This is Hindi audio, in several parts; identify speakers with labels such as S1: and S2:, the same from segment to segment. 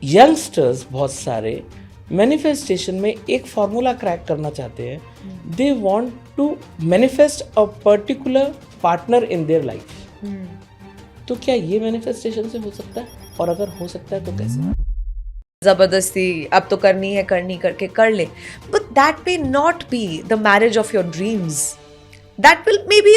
S1: यंगस्टर्स बहुत सारे मैनिफेस्टेशन में एक फॉर्मूला क्रैक करना चाहते हैं. They want to manifest a particular partner in their life. तो क्या ये मैनिफेस्टेशन से हो सकता है, और अगर हो सकता है तो कैसे?
S2: जबरदस्ती अब तो करनी है, करनी करके कर ले, but that may not be the marriage of your dreams. That will may be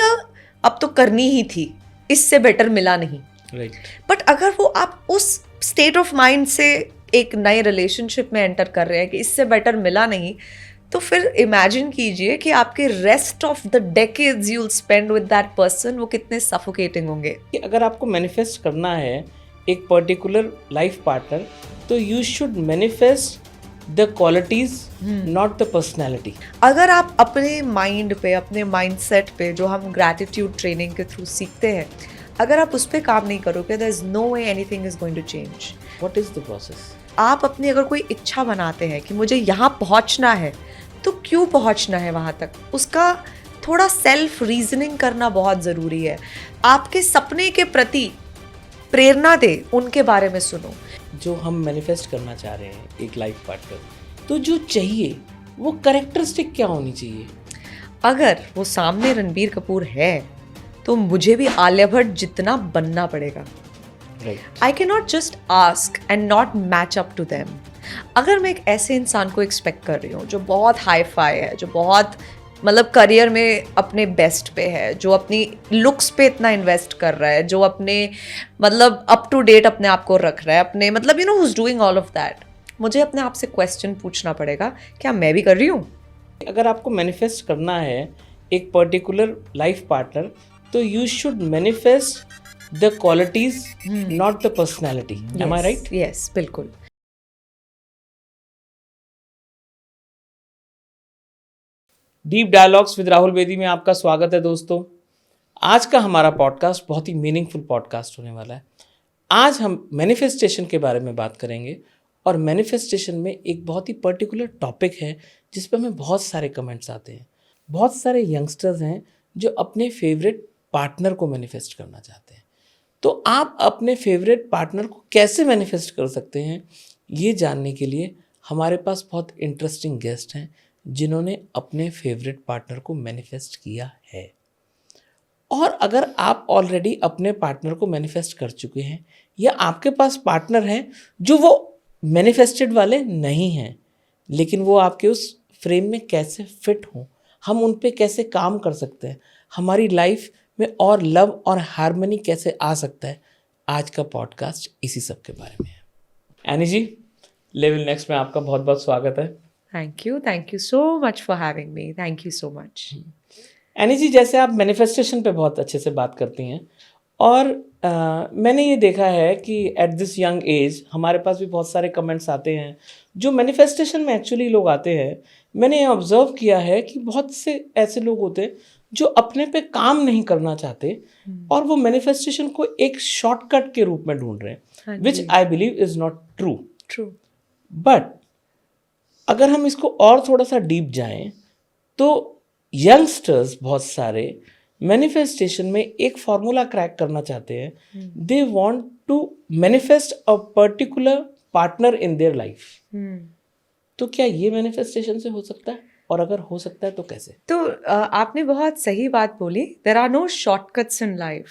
S2: अब तो करनी ही थी, इससे बेटर मिला नहीं.
S1: राइट.
S2: बट अगर वो आप उस स्टेट ऑफ माइंड से एक नए रिलेशनशिप में एंटर कर रहे हैं कि इससे बेटर मिला नहीं, तो फिर इमेजिन कीजिए कि आपके rest of the decades you will spend with that person, वो कितने सफोकेटिंग होंगे.
S1: अगर आपको मैनिफेस्ट करना है एक पर्टिकुलर लाइफ पार्टनर, तो you should manifest the qualities, not the personality.
S2: अगर आप अपने माइंड पे, अपने माइंडसेट पे, जो हम ग्रैटिट्यूड ट्रेनिंग के थ्रू सीखते हैं, अगर आप उस पर काम नहीं करोगे, there is no way anything is going to change.
S1: What is the process?
S2: आप अपनी अगर कोई इच्छा बनाते हैं कि मुझे यहाँ पहुँचना है, तो क्यों पहुँचना है वहाँ तक, उसका थोड़ा सेल्फ रीजनिंग करना बहुत ज़रूरी है. आपके सपने के प्रति प्रेरणा दे, उनके बारे में सुनो.
S1: जो हम मैनिफेस्ट करना चाह रहे हैं एक लाइफ पार्टनर, तो जो चाहिए वो कैरेक्टरिस्टिक क्या होनी चाहिए?
S2: अगर वो सामने रणबीर कपूर है, तो मुझे भी आलिया भट्ट जितना बनना पड़ेगा.
S1: Right.
S2: I can not just ask and not match up to them. अगर मैं एक ऐसे इंसान को एक्सपेक्ट कर रही हूँ जो बहुत हाई फाई है, जो बहुत मतलब करियर में अपने बेस्ट पे है, जो अपनी लुक्स पे इतना इन्वेस्ट कर रहा है, जो अपने मतलब अप टू डेट अपने आप को रख रहा है, अपने मतलब you know who is doing all of that, मुझे अपने आप से क्वेश्चन पूछना पड़ेगा, क्या मैं भी कर रही हूँ?
S1: अगर आपको मैनिफेस्ट करना है एक पर्टिकुलर लाइफ पार्टनर, तो you should manifest the qualities, not the personality. Am I right?
S2: Yes, बिल्कुल.
S1: Deep dialogues with Rahul Bedi में आपका स्वागत है दोस्तों. आज का हमारा पॉडकास्ट बहुत ही मीनिंगफुल पॉडकास्ट होने वाला है. आज हम मैनिफेस्टेशन के बारे में बात करेंगे, और मैनिफेस्टेशन में एक बहुत ही पर्टिकुलर टॉपिक है जिस पर हमें बहुत सारे कमेंट्स आते हैं. बहुत सारे यंगस्टर्स हैं जो अपने फेवरेट पार्टनर को मैनिफेस्ट करना चाहते हैं. तो आप अपने फेवरेट पार्टनर को कैसे मैनिफेस्ट कर सकते हैं, ये जानने के लिए हमारे पास बहुत इंटरेस्टिंग गेस्ट हैं जिन्होंने अपने फेवरेट पार्टनर को मैनिफेस्ट किया है. और अगर आप ऑलरेडी अपने पार्टनर को मैनिफेस्ट कर चुके हैं, या आपके पास पार्टनर हैं जो वो मैनिफेस्टेड वाले नहीं हैं, लेकिन वो आपके उस फ्रेम में कैसे फिट हों, हम उन पे कैसे काम कर सकते हैं, हमारी लाइफ में और लव और हार्मनी कैसे आ सकता है, आज का पॉडकास्ट इसी सब के बारे में है. एनी जी, लेवल नेक्स्ट में आपका बहुत बहुत स्वागत है.
S2: Thank you so much for having me. Thank you so much.
S1: Annie ji, जैसे आप मैनिफेस्टेशन पे बहुत अच्छे से बात करती हैं, और मैंने ये देखा है कि एट दिस यंग एज हमारे पास भी बहुत सारे कमेंट्स आते हैं जो मैनिफेस्टेशन में एक्चुअली लोग आते हैं. मैंने ये ऑब्जर्व किया है कि बहुत से ऐसे लोग होते हैं जो अपने पे काम नहीं करना चाहते, और वो मैनिफेस्टेशन को एक शॉर्टकट के रूप में ढूंढ रहे हैं, which I believe is not true. But अगर हम इसको और थोड़ा सा डीप जाएं, तो यंगस्टर्स बहुत सारे मैनिफेस्टेशन में एक फॉर्मूला क्रैक करना चाहते हैं. They want to manifest a particular partner in their life. तो क्या ये मैनिफेस्टेशन से हो सकता है, और अगर हो सकता है तो कैसे?
S2: तो आपने बहुत सही बात बोली. There are no shortcuts in life.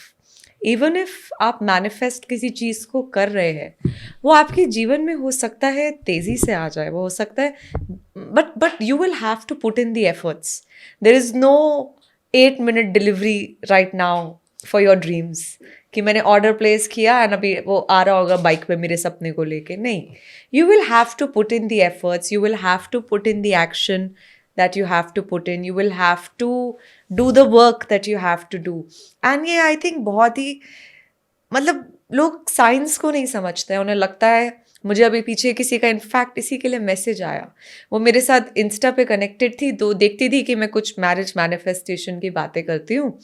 S2: Even if आप मैनिफेस्ट किसी चीज़ को कर रहे हैं, वो आपके जीवन में हो सकता है तेज़ी से आ जाए, वो हो सकता है, but you will have to put in the efforts. There is no 8-minute delivery right now for your dreams, कि मैंने ऑर्डर प्लेस किया एंड अभी वो आ रहा होगा बाइक पे मेरे सपने को लेके. नहीं, you will have to put in the efforts, you will have to put in the action that you have to put in, you will have to do the work that you have to do. And ये I think बहुत ही मतलब लोग साइंस को नहीं समझते हैं. उन्हें लगता है, मुझे अभी पीछे किसी का इनफैक्ट इसी के लिए मैसेज आया, वो मेरे साथ इंस्टा पे कनेक्टेड थी, तो देखती थी कि मैं कुछ मैरिज मैनिफेस्टेशन की बातें करती हूँ,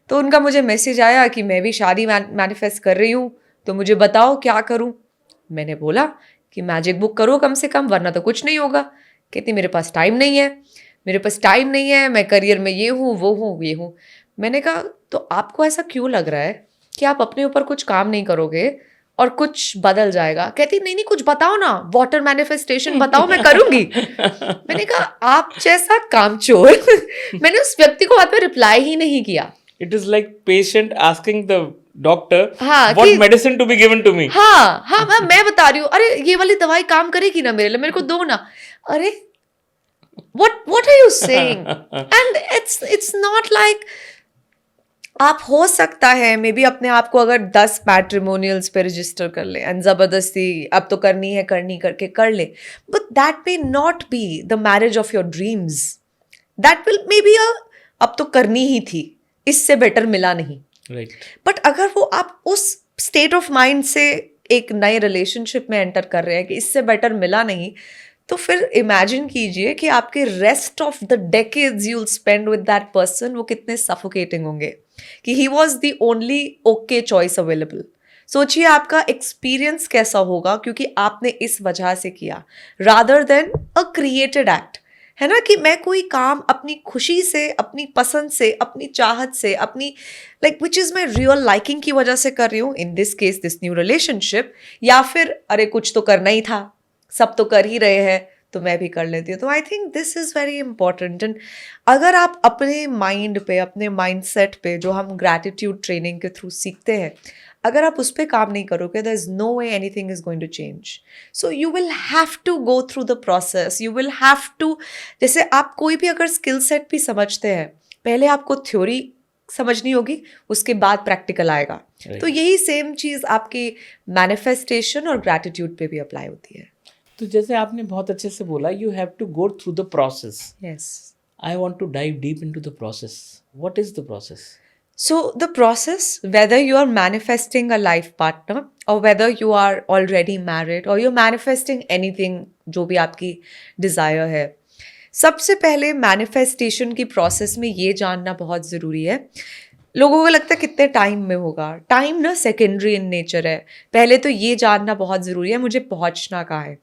S2: तो उनका मुझे मैसेज आया कि मैं भी शादी मैनिफेस्ट कर रही हूँ, तो मुझे बताओ क्या करूँ. मैंने बोला कि मैजिक बुक करो कम से कम, वरना तो कुछ नहीं होगा. कहती मेरे पास टाइम नहीं है, मैं करियर में ये हूँ, वो हूँ, ये हूँ. मैंने कहा तो आपको ऐसा क्यों लग रहा है कि आप अपने ऊपर कुछ काम नहीं करोगे, और कुछ बदल जाएगा। कहती नहीं कुछ बताओ ना, वाटर मैनिफेस्टेशन बताओ, मैं करूंगी। मैंने कहा आप जैसा कामचोर मैंने उस व्यक्ति को वहां पे रिप्लाई ही नहीं किया।
S1: It is like patient asking the doctor
S2: हाँ,
S1: what medicine to be given to me.
S2: हाँ मैं बता रही हूँ, अरे ये वाली दवाई काम करेगी ना मेरे लिए, मेरे को दो ना। अरे what are you saying? And it's not like आप हो सकता है मे बी अपने आप को अगर 10 मैट्रिमोनियल्स पे रजिस्टर कर ले एंड जबरदस्ती अब तो करनी है करनी करके कर ले, but that may not be the marriage of your dreams. That will may be अब तो करनी ही थी, इससे बेटर मिला नहीं।
S1: राइट।
S2: बट अगर वो आप उस स्टेट ऑफ माइंड से एक नए रिलेशनशिप में एंटर कर रहे हैं कि इससे बेटर मिला नहीं, तो फिर इमेजिन कीजिए कि आपके rest of the decades you will spend with that person वो कितने सफोकेटिंग होंगे कि he was the only okay choice available. सोचिए आपका एक्सपीरियंस कैसा होगा, क्योंकि आपने इस वजह से किया रादर देन अ क्रिएटेड एक्ट। है ना कि मैं कोई काम अपनी खुशी से, अपनी पसंद से, अपनी चाहत से, अपनी like which is my real liking की वजह से कर रही हूँ, in this case this new relationship, या फिर अरे कुछ तो करना ही था, सब तो कर ही रहे हैं तो मैं भी कर लेती हूँ। तो I think this is very important. And अगर आप अपने माइंड पे, अपने माइंडसेट पे जो हम ग्रैटिट्यूड ट्रेनिंग के थ्रू सीखते हैं, अगर आप उस पर काम नहीं करोगे, there is no way anything is going to change. So you will have to go through the process, you will have to, जैसे आप कोई भी अगर स्किल सेट भी समझते हैं, पहले आपको थ्योरी समझनी होगी, उसके बाद प्रैक्टिकल आएगा। तो यही सेम चीज़ आपकी मैनिफेस्टेशन और ग्रैटिट्यूड पे भी अप्लाई होती है।
S1: तो जैसे आपने बहुत अच्छे से बोला, you have to go through the process.
S2: Yes,
S1: I want to dive deep into the process. What is the process?
S2: So the process, whether you are manifesting a life partner or whether you are already married or you're manifesting anything जो भी आपकी desire है, सबसे पहले manifestation की process में ये जानना बहुत ज़रूरी है। लोगों को लगता है कितने टाइम में होगा, टाइम ना सेकेंडरी इन नेचर है। पहले तो ये जानना बहुत ज़रूरी है मुझे पहुँचना कहाँ है,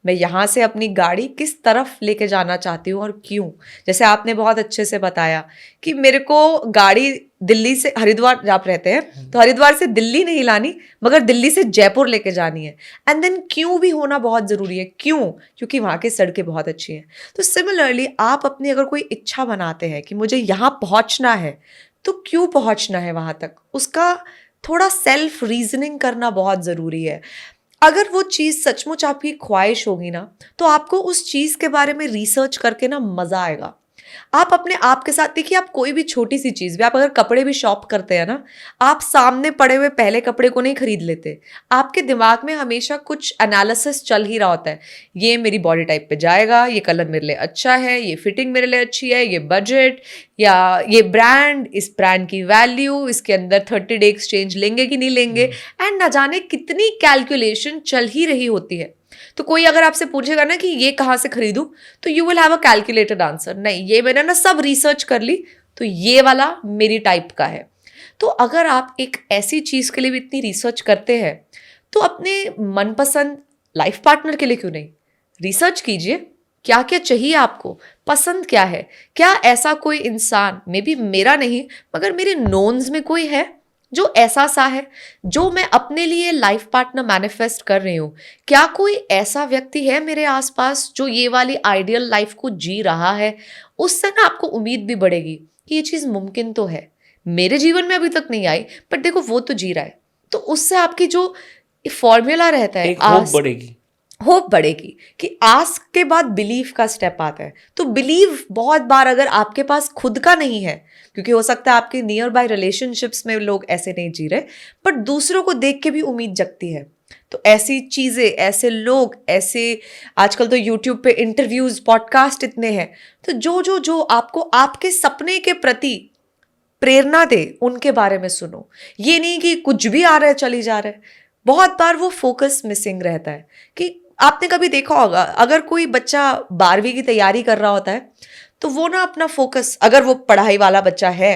S2: मैं यहाँ से अपनी गाड़ी किस तरफ लेके जाना चाहती हूँ और क्यों। जैसे आपने बहुत अच्छे से बताया कि मेरे को गाड़ी दिल्ली से हरिद्वार, आप रहते हैं तो हरिद्वार से दिल्ली नहीं लानी, मगर दिल्ली से जयपुर लेके जानी है। एंड देन क्यों भी होना बहुत ज़रूरी है। क्यों? क्योंकि वहाँ की सड़कें बहुत अच्छी हैं। तो सिमिलरली आप अपनी अगर कोई इच्छा बनाते हैं कि मुझे यहाँ पहुँचना है, तो क्यों पहुँचना है वहाँ तक, उसका थोड़ा सेल्फ रीजनिंग करना बहुत ज़रूरी है। अगर वो चीज़ सचमुच आपकी ख्वाहिश होगी ना, तो आपको उस चीज़ के बारे में रिसर्च करके ना मज़ा आएगा। आप अपने आप के साथ देखिए, आप कोई भी छोटी सी चीज़ भी, आप अगर कपड़े भी शॉप करते हैं ना, आप सामने पड़े हुए पहले कपड़े को नहीं खरीद लेते। आपके दिमाग में हमेशा कुछ एनालिसिस चल ही रहा होता है, ये मेरी बॉडी टाइप पे जाएगा, ये कलर मेरे लिए अच्छा है, ये फिटिंग मेरे लिए अच्छी है, ये बजट, या ये ब्रांड, इस ब्रांड की वैल्यू, इसके अंदर 30 डे एक्सचेंज लेंगे कि नहीं लेंगे, एंड ना जाने कितनी कैलकुलेशन चल ही रही होती है। तो कोई अगर आपसे पूछेगा ना कि ये कहाँ से खरीदूं, तो you will have a calculated answer, नहीं ये मैंने ना सब रिसर्च कर ली, तो ये वाला मेरी टाइप का है। तो अगर आप एक ऐसी चीज़ के लिए भी इतनी रिसर्च करते हैं, तो अपने मनपसंद लाइफ पार्टनर के लिए क्यों नहीं रिसर्च कीजिए, क्या क्या चाहिए आपको, पसंद क्या है, क्या ऐसा कोई इंसान, मे बी मेरा नहीं मगर मेरे नोन्स में कोई है जो ऐसा सा है, जो मैं अपने लिए लाइफ पार्टनर मैनिफेस्ट कर रही हूँ। क्या कोई ऐसा व्यक्ति है मेरे आसपास जो ये वाली आइडियल लाइफ को जी रहा है। उससे ना आपको उम्मीद भी बढ़ेगी कि ये चीज़ मुमकिन तो है, मेरे जीवन में अभी तक नहीं आई बट देखो वो तो जी रहा है। तो उससे आपकी जो फॉर्मूला रहता है, होप बढ़ेगी कि आस्क के बाद बिलीव का स्टेप आता है। तो बिलीव बहुत बार अगर आपके पास खुद का नहीं है, क्योंकि हो सकता है आपके नियर बाय रिलेशनशिप्स में लोग ऐसे नहीं जी रहे, बट दूसरों को देख के भी उम्मीद जगती है। तो ऐसी चीज़ें, ऐसे लोग, ऐसे आजकल तो यूट्यूब पे इंटरव्यूज, पॉडकास्ट इतने हैं, तो जो आपको आपके सपने के प्रति प्रेरणा दे, उनके बारे में सुनो। ये नहीं कि कुछ भी आ रहा है चली जा रहा है। बहुत बार वो फोकस मिसिंग रहता है कि आपने कभी देखा होगा, अगर कोई बच्चा 12वीं की तैयारी कर रहा होता है, तो वो ना अपना फोकस, अगर वो पढ़ाई वाला बच्चा है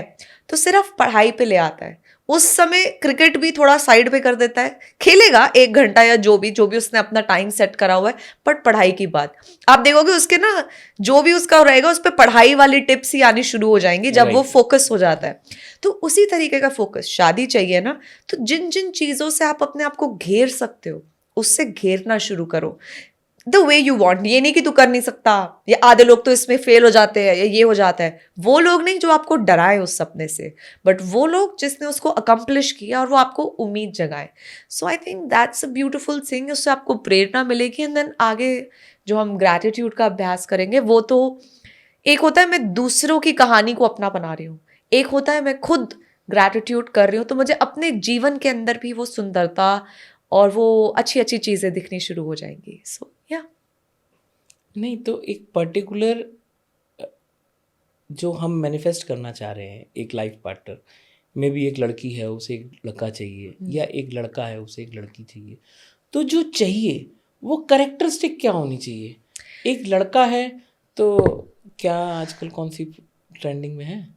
S2: तो सिर्फ पढ़ाई पे ले आता है, उस समय क्रिकेट भी थोड़ा साइड पे कर देता है, खेलेगा 1 घंटा या जो भी उसने अपना टाइम सेट करा हुआ है, बट पढ़ाई की बात आप देखोगे उसके ना, जो भी उसका रहेगा उस पर पढ़ाई वाली टिप्स ही आनी शुरू हो जाएंगी जब वो फोकस हो जाता है। तो उसी तरीके का फोकस शादी चाहिए ना, तो जिन जिन चीजों से आप अपने आप को घेर सकते हो उससे घेरना शुरू करो द वे यू वॉन्ट। ये नहीं कि तू कर नहीं सकता, या आधे लोग तो इसमें फेल हो जाते हैं या ये हो जाता है, वो लोग नहीं जो आपको डराए उस सपने से, बट वो लोग जिसने उसको अकम्प्लिश किया और वो आपको उम्मीद जगाए। So I think that's a beautiful thing, उससे आपको प्रेरणा मिलेगी। एंड देन आगे जो हम ग्रैटिट्यूड का अभ्यास करेंगे, वो तो एक होता है मैं दूसरों की कहानी को अपना बना रही हूँ, एक होता है मैं खुद ग्रैटिट्यूड कर रही हूँ, तो मुझे अपने जीवन के अंदर भी वो सुंदरता और वो अच्छी अच्छी चीज़ें दिखनी शुरू हो जाएंगी। सो या
S1: नहीं तो एक पर्टिकुलर जो हम मैनिफेस्ट करना चाह रहे हैं, एक लाइफ पार्टनर में भी, एक लड़की है उसे एक लड़का चाहिए या एक लड़का है उसे एक लड़की चाहिए, तो जो चाहिए वो कैरेक्टरिस्टिक क्या होनी चाहिए? एक लड़का है तो क्या आजकल कौन सी ट्रेंडिंग में है,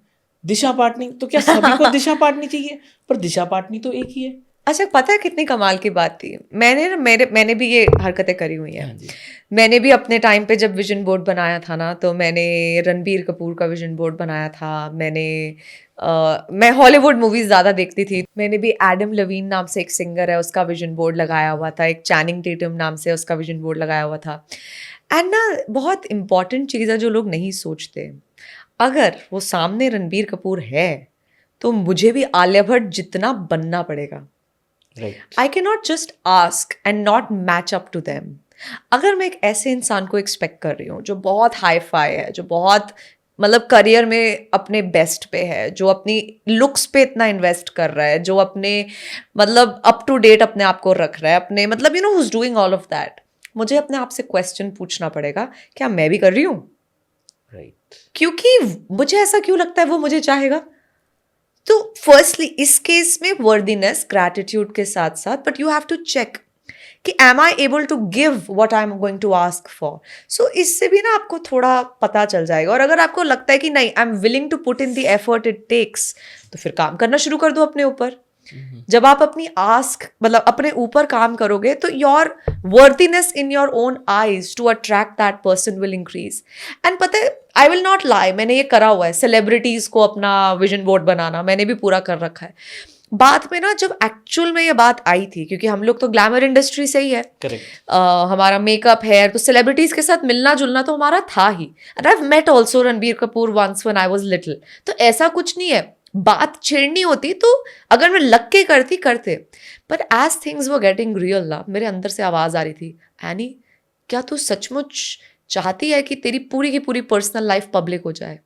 S1: दिशा पाटनी, तो क्या सभी को दिशा पाटनी चाहिए? पर दिशा पाटनी तो एक ही है।
S2: अच्छा, पता है कितनी कमाल की बात थी, मैंने भी ये हरकतें करी हुई हैं।
S1: हाँ जी।
S2: मैंने भी अपने टाइम पे जब विजन बोर्ड बनाया था ना, तो मैंने रणबीर कपूर का विजन बोर्ड बनाया था। मैं हॉलीवुड मूवीज ज़्यादा देखती थी, मैंने भी एडम लवीन नाम से एक सिंगर है उसका विजन बोर्ड लगाया हुआ था, एक चैनिंग टेटम नाम से उसका विजन बोर्ड लगाया हुआ था। एंड ना बहुत इंपॉर्टेंट चीज़ है जो लोग नहीं सोचते, अगर वो सामने रणबीर कपूर है तो मुझे भी आलिया भट्ट जितना बनना पड़ेगा।
S1: Right.
S2: I can not just ask and not match up to them. अगर मैं एक ऐसे इंसान को एक्सपेक्ट कर रही हूँ जो बहुत हाई फाई है, जो बहुत मतलब करियर में अपने बेस्ट पे है, जो अपनी लुक्स पे इतना इन्वेस्ट कर रहा है, जो अपने मतलब अप टू डेट अपने आप को रख रहा है, अपने मतलब who is doing all of that, मुझे अपने आप से क्वेश्चन पूछना पड़ेगा, क्या मैं भी कर रही हूँ?
S1: राइट।
S2: क्योंकि मुझे ऐसा क्यों लगता है वो मुझे चाहेगा? तो फर्स्टली इस केस में वर्दीनेस ग्रैटिट्यूड के साथ साथ, but you have to check कि am I able to give what I am going to ask for. So इससे भी ना आपको थोड़ा पता चल जाएगा। और अगर आपको लगता है कि नहीं, I am willing to put in the effort it takes, तो फिर काम करना शुरू कर दो अपने ऊपर। जब आप अपनी आस्क मतलब अपने ऊपर काम करोगे तो your worthiness in your own eyes to attract that person will increase. And पता है, आई विल नॉट लाई, मैंने ये करा हुआ है, सेलिब्रिटीज को अपना विजन बोर्ड बनाना मैंने भी पूरा कर रखा है। बात में ना जब एक्चुअल में ये बात आई थी, क्योंकि हम लोग तो ग्लैमर इंडस्ट्री से ही है,
S1: करेक्ट।
S2: हमारा मेकअप हेयर, तो सेलिब्रिटीज के साथ मिलना जुलना तो हमारा था ही। And I have met also Ranbir Kapoor once when I was little, तो ऐसा कुछ नहीं है, बात छेड़नी होती तो अगर मैं लग के करते। पर as things were getting real ना, मेरे अंदर से आवाज आ रही थी, एनी क्या तू सचमुच चाहती है कि तेरी पूरी की पूरी पर्सनल लाइफ पब्लिक हो जाए?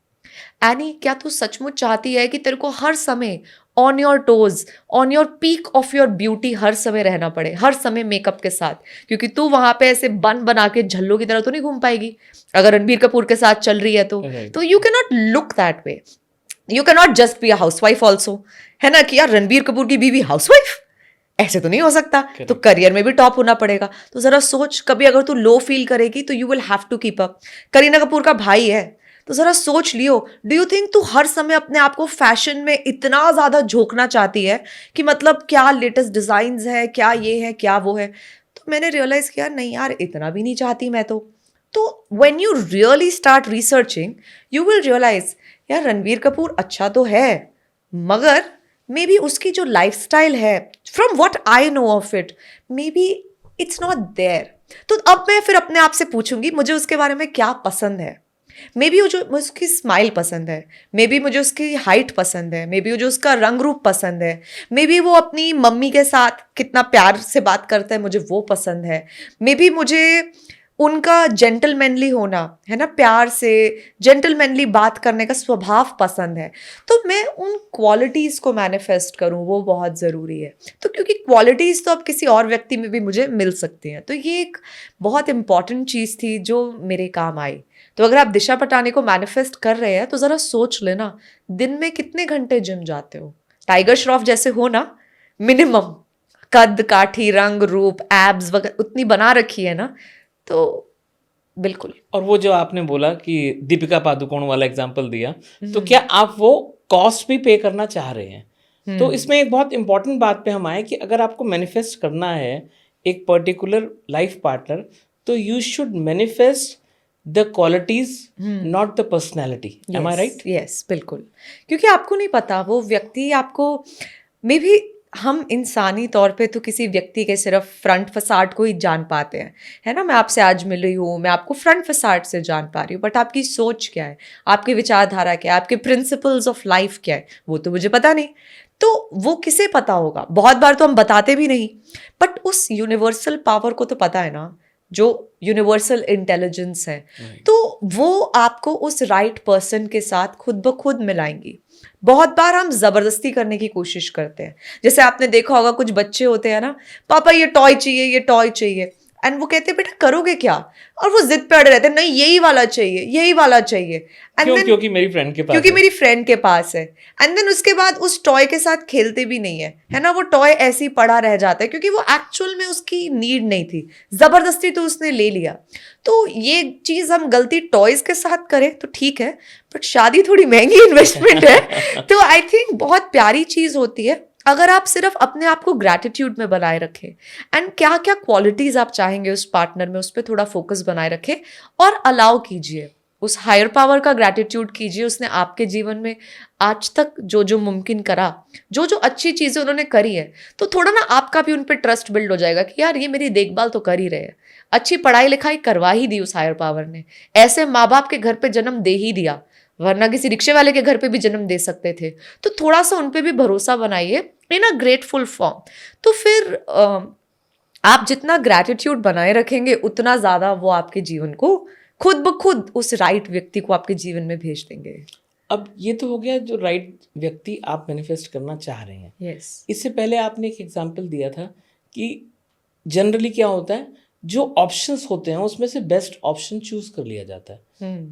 S2: एनी क्या तू सचमुच चाहती है कि तेरे को हर समय on your toes, on your peak of your beauty हर समय रहना पड़े, हर समय मेकअप के साथ? क्योंकि तू वहां पे ऐसे बन बना के झल्लो की तरह तो नहीं घूम पाएगी अगर रणबीर कपूर के साथ चल रही है तो you can not look that way. You can not just be a housewife also, है ना, कि यार रणबीर कपूर की बीवी हाउसवाइफ, ऐसे तो नहीं हो सकता। तो करियर में भी टॉप होना पड़ेगा। तो जरा सोच, कभी अगर तू लो फील करेगी तो you will have to keep up. Kareena Kapoor का भाई है, तो जरा सोच लियो, डू यू थिंक तू हर समय अपने आप को फैशन में इतना ज्यादा झोंकना चाहती है कि मतलब क्या लेटेस्ट डिजाइन है, क्या ये है, क्या वो है? तो मैंने रियलाइज किया नहीं यार, इतना भी नहीं चाहती मैं तो when you really start researching you will realise यार रणबीर कपूर अच्छा तो है, मगर मे बी उसकी जो लाइफस्टाइल है, from what I know of it, maybe it's not there. तो अब मैं फिर अपने आप से पूछूंगी मुझे उसके बारे में क्या पसंद है। मे बी मुझे उसकी स्माइल पसंद है, मे बी मुझे उसकी हाइट पसंद है, मे बी मुझे उसका रंग रूप पसंद है, मे बी वो अपनी मम्मी के साथ कितना प्यार से बात करता है मुझे वो पसंद है, मे बी मुझे उनका जेंटलमैनली होना, है ना, प्यार से जेंटलमैनली बात करने का स्वभाव पसंद है। तो मैं उन क्वालिटीज़ को मैनिफेस्ट करूं, वो बहुत ज़रूरी है। तो क्योंकि क्वालिटीज़ तो अब किसी और व्यक्ति में भी मुझे मिल सकती हैं, तो ये एक बहुत इंपॉर्टेंट चीज़ थी जो मेरे काम आई। तो अगर आप दिशा पटानी को मैनिफेस्ट कर रहे हैं तो ज़रा सोच लेना, दिन में कितने घंटे जिम जाते हो? टाइगर श्रॉफ जैसे हो ना, मिनिमम कद काठी रंग रूप एब्स वगैरह उतनी बना रखी है ना, तो बिल्कुल।
S1: और वो जो आपने बोला कि दीपिका पादुकोण वाला एग्जांपल दिया, तो क्या आप वो कॉस्ट भी पे करना चाह रहे हैं? तो इसमें एक बहुत इंपॉर्टेंट बात पे हम आए कि अगर आपको मैनिफेस्ट करना है एक पर्टिकुलर लाइफ पार्टनर, तो you should manifest the qualities, not the personality. Am I right?
S2: Yes, बिल्कुल। क्योंकि आपको नहीं पता वो व्यक्ति आपको, मे बी हम इंसानी तौर पे तो किसी व्यक्ति के सिर्फ फ्रंट फसाड को ही जान पाते हैं, है ना। मैं आपसे आज मिल रही हूँ, मैं आपको फ्रंट फसाड से जान पा रही हूँ, बट आपकी सोच क्या है, आपकी विचारधारा क्या है, आपके प्रिंसिपल्स ऑफ लाइफ क्या है, वो तो मुझे पता नहीं। तो वो किसे पता होगा? बहुत बार तो हम बताते भी नहीं, बट उस यूनिवर्सल पावर को तो पता है ना, जो यूनिवर्सल इंटेलिजेंस है। तो वो आपको उस राइट पर्सन के साथ खुद ब खुद मिलाएंगी। बहुत बार हम जबरदस्ती करने की कोशिश करते हैं। जैसे आपने देखा होगा कुछ बच्चे होते हैं ना, पापा ये टॉय चाहिए, ये टॉय चाहिए, एंड वो कहते हैं बेटा करोगे क्या, और वो जिद पे अड़े रहते हैं, नहीं यही वाला चाहिए, यही वाला चाहिए।
S1: क्योंकि मेरी फ्रेंड के पास
S2: क्योंकि मेरी फ्रेंड के पास है। एंड देन उसके बाद उस टॉय के साथ खेलते भी नहीं है ना, वो टॉय ऐसे ही पड़ा रह जाता है, क्योंकि वो एक्चुअल में उसकी नीड नहीं थी, जबरदस्ती तो उसने ले लिया। तो ये चीज हम गलती टॉयज के साथ करें तो ठीक है, बट शादी थोड़ी महंगी इन्वेस्टमेंट है। तो आई थिंक बहुत प्यारी चीज होती है अगर आप सिर्फ अपने आप को ग्रैटिट्यूड में बनाए रखें, एंड क्या क्या क्वालिटीज आप चाहेंगे उस पार्टनर में, उस पर थोड़ा फोकस बनाए रखें और अलाउ कीजिए, उस हायर पावर का ग्रैटिट्यूड कीजिए। उसने आपके जीवन में आज तक जो जो मुमकिन करा, जो जो अच्छी चीजें उन्होंने करी है, तो थोड़ा ना आपका भी उन पर ट्रस्ट बिल्ड हो जाएगा कि यार ये मेरी देखभाल तो कर ही रहे हैं, अच्छी पढ़ाई लिखाई करवा ही दी उस हायर पावर ने, ऐसे माँ बाप के घर पे जन्म दे ही दिया, वरना किसी रिक्शे वाले के घर पे भी जन्म दे सकते थे। तो थोड़ा सा उन पे भी भरोसा बनाइए इन अ ग्रेटफुल फॉर्म। तो फिर आप जितना ग्रैटिट्यूड बनाए रखेंगे, उतना ज्यादा वो आपके जीवन को खुद ब खुद उस राइट व्यक्ति को आपके जीवन में भेज देंगे।
S1: अब ये तो हो गया जो राइट व्यक्ति आप मैनिफेस्ट करना चाह रहे हैं।
S2: यस।
S1: इससे पहले आपने एक एग्जांपल दिया था कि जनरली क्या होता है, जो ऑप्शंस होते हैं उसमें से बेस्ट ऑप्शन चूज कर लिया जाता है।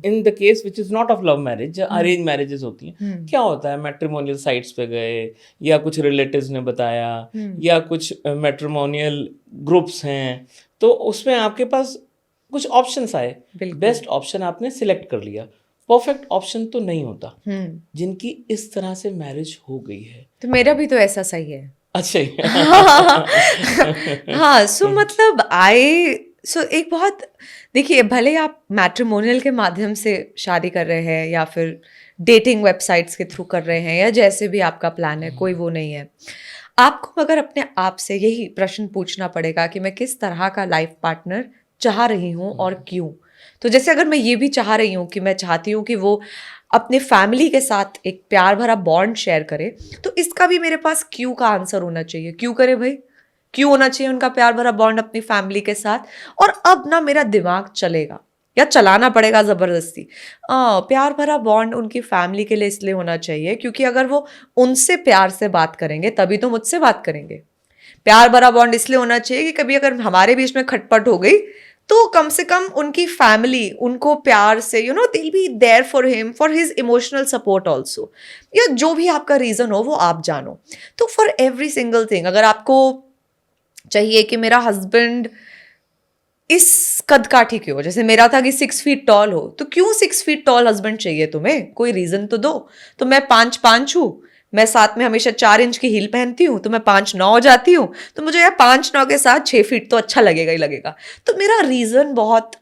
S1: In the case which is not of love marriage, arrange marriages होती हैं, क्या होता है, मैट्रिमोनियल साइट्स पे गए, या कुछ रिलेटिव्स ने बताया, या कुछ मैट्रिमोनियल ग्रुप्स हैं, तो उसमें आपके पास कुछ ऑप्शंस आए, बेस्ट ऑप्शन आपने सिलेक्ट कर लिया। परफेक्ट ऑप्शन तो नहीं होता। जिनकी इस तरह से मैरिज हो गई है,
S2: तो मेरा भी तो ऐसा सही है।
S1: अच्छा
S2: हाँ, सो मतलब एक बहुत, देखिए भले आप मैट्रिमोनियल के माध्यम से शादी कर रहे हैं या फिर डेटिंग वेबसाइट्स के थ्रू कर रहे हैं, या जैसे भी आपका प्लान है, कोई वो नहीं है। आपको मगर अपने आप से यही प्रश्न पूछना पड़ेगा कि मैं किस तरह का लाइफ पार्टनर चाह रही हूँ और क्यों। तो जैसे अगर मैं ये भी चाह रही हूँ कि मैं चाहती हूँ कि वो अपने फैमिली के साथ एक प्यार भरा बॉन्ड शेयर करे, तो इसका भी मेरे पास क्यों का आंसर होना चाहिए। क्यों करे भाई, क्यों होना चाहिए उनका प्यार भरा बॉन्ड अपनी फैमिली के साथ। और अब ना मेरा दिमाग चलेगा या चलाना पड़ेगा जबरदस्ती। प्यार भरा बॉन्ड उनकी फैमिली के लिए इसलिए होना चाहिए क्योंकि अगर वो उनसे प्यार से बात करेंगे तभी तो मुझसे बात करेंगे। प्यार भरा बॉन्ड इसलिए होना चाहिए कि कभी अगर हमारे बीच में खटपट हो गई तो कम से कम उनकी फैमिली उनको प्यार से दिल be there for him, for his emotional support also, या जो भी आपका रीजन हो वो आप जानो। तो फॉर एवरी सिंगल थिंग, अगर आपको चाहिए कि मेरा हस्बैंड इस कद काठी की हो, जैसे मेरा था कि 6 फीट टॉल हो, तो क्यों 6 फीट टॉल हस्बैंड चाहिए तुम्हें, कोई रीजन तो दो। तो मैं 5'5" हूँ, मैं साथ में हमेशा 4 इंच की हील पहनती हूँ, तो मैं 5'9" हो जाती हूँ, तो मुझे यार 5'9" के साथ 6 फीट तो अच्छा लगेगा ही लगेगा। तो मेरा रीजन बहुत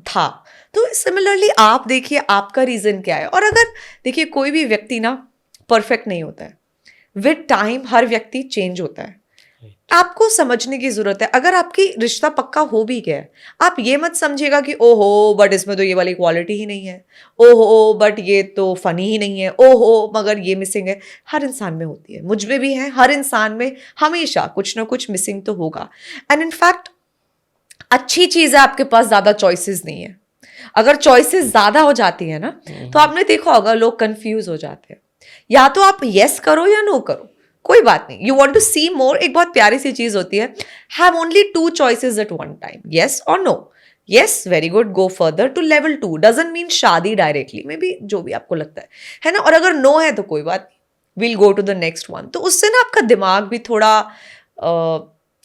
S2: था। तो सिमिलरली आप देखिए आपका रीजन क्या है। और अगर देखिए कोई भी व्यक्ति ना परफेक्ट नहीं होता है, विद टाइम हर व्यक्ति चेंज होता है। आपको समझने की जरूरत है। अगर आपकी रिश्ता पक्का हो भी गया है, आप ये मत समझिएगा कि ओहो बट इसमें तो ये वाली क्वालिटी ही नहीं है, ओहो बट ये तो फनी ही नहीं है, ओहो मगर ये मिसिंग है। हर इंसान में होती है, मुझ में भी है, हर इंसान में हमेशा कुछ ना कुछ मिसिंग तो होगा। एंड इनफैक्ट अच्छी चीज है आपके पास ज्यादा चॉइसेस नहीं है। अगर चॉइसेस ज्यादा हो जाती है ना, तो आपने देखा होगा लोग कंफ्यूज हो जाते हैं। या तो आप यस करो या नो करो, कोई बात नहीं। यू वॉन्ट टू सी मोर, एक बहुत प्यारी सी चीज होती है, have only 2 choices at one time, yes or no। yes, very good, go further to level 2, doesn't mean शादी डायरेक्टली, मे बी जो भी आपको लगता है ना। और अगर नो है तो कोई बात नहीं, will go to the next one. तो उससे ना आपका दिमाग भी थोड़ा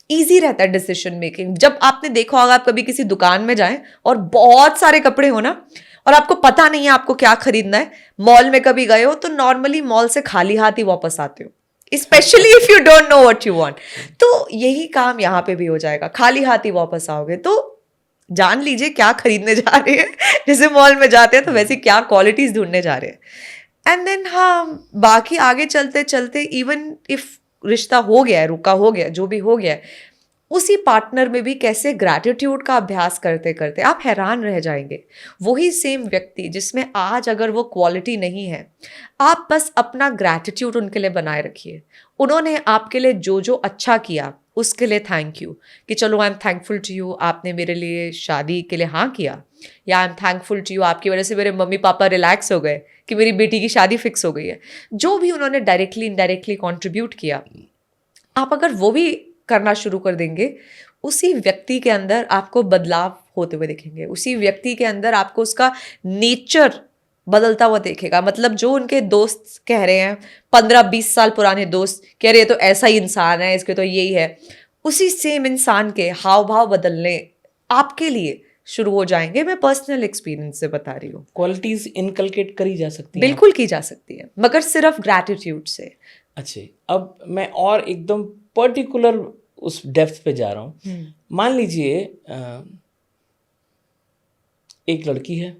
S2: ईजी रहता है डिसीजन मेकिंग। जब आपने देखा होगा, आप कभी किसी दुकान में जाएं और बहुत सारे कपड़े हो ना, और आपको पता नहीं है आपको क्या खरीदना है, मॉल में कभी गए हो तो नॉर्मली मॉल से खाली हाथ ही वापस आते हो, specially if you don't know what you want. तो यही काम यहाँ पे भी हो जाएगा, खाली हाथ ही वापस आओगे। तो जान लीजिए क्या खरीदने जा रहे हैं। जैसे मॉल में जाते हैं तो वैसे क्या क्वालिटीज ढूंढने जा रहे हैं। एंड देन हाँ, बाकी आगे चलते चलते इवन इफ रिश्ता हो गया है, रुका हो गया, जो भी हो गया है, उसी पार्टनर में भी कैसे ग्रैटिट्यूड का अभ्यास करते करते आप हैरान रह जाएंगे। वही सेम व्यक्ति जिसमें आज अगर वो क्वालिटी नहीं है, आप बस अपना ग्रैटिट्यूड उनके लिए बनाए रखिए। उन्होंने आपके लिए जो जो अच्छा किया उसके लिए थैंक यू, कि चलो I am thankful to you, आपने मेरे लिए शादी के लिए हाँ किया, या I am thankful to you, आपकी वजह से मेरे मम्मी पापा रिलैक्स हो गए कि मेरी बेटी की शादी फिक्स हो गई है। जो भी उन्होंने डायरेक्टली इनडायरेक्टली कॉन्ट्रीब्यूट किया, आप अगर वो भी करना शुरू कर देंगे, उसी व्यक्ति के अंदर आपको बदलाव होते हुए दिखेंगे। उसी व्यक्ति के अंदर आपको उसका नेचर बदलता हुआ देखेगा। मतलब जो उनके दोस्त कह रहे हैं, 15-20 साल पुराने दोस्त कह रहे हैं तो ऐसा ही इंसान है, इसके तो यही है, उसी सेम इंसान के हाव भाव बदलने आपके लिए शुरू हो जाएंगे। मैं पर्सनल एक्सपीरियंस से बता रही हूँ।
S1: क्वालिटीज इनकलकेट करी जा सकती हैं?
S2: बिल्कुल की जा सकती है, मगर सिर्फ ग्रैटिट्यूड से।
S1: अच्छा, अब मैं और एकदम पर्टिकुलर उस डेप्थ पे जा रहा हूँ। मान लीजिए एक लड़की है,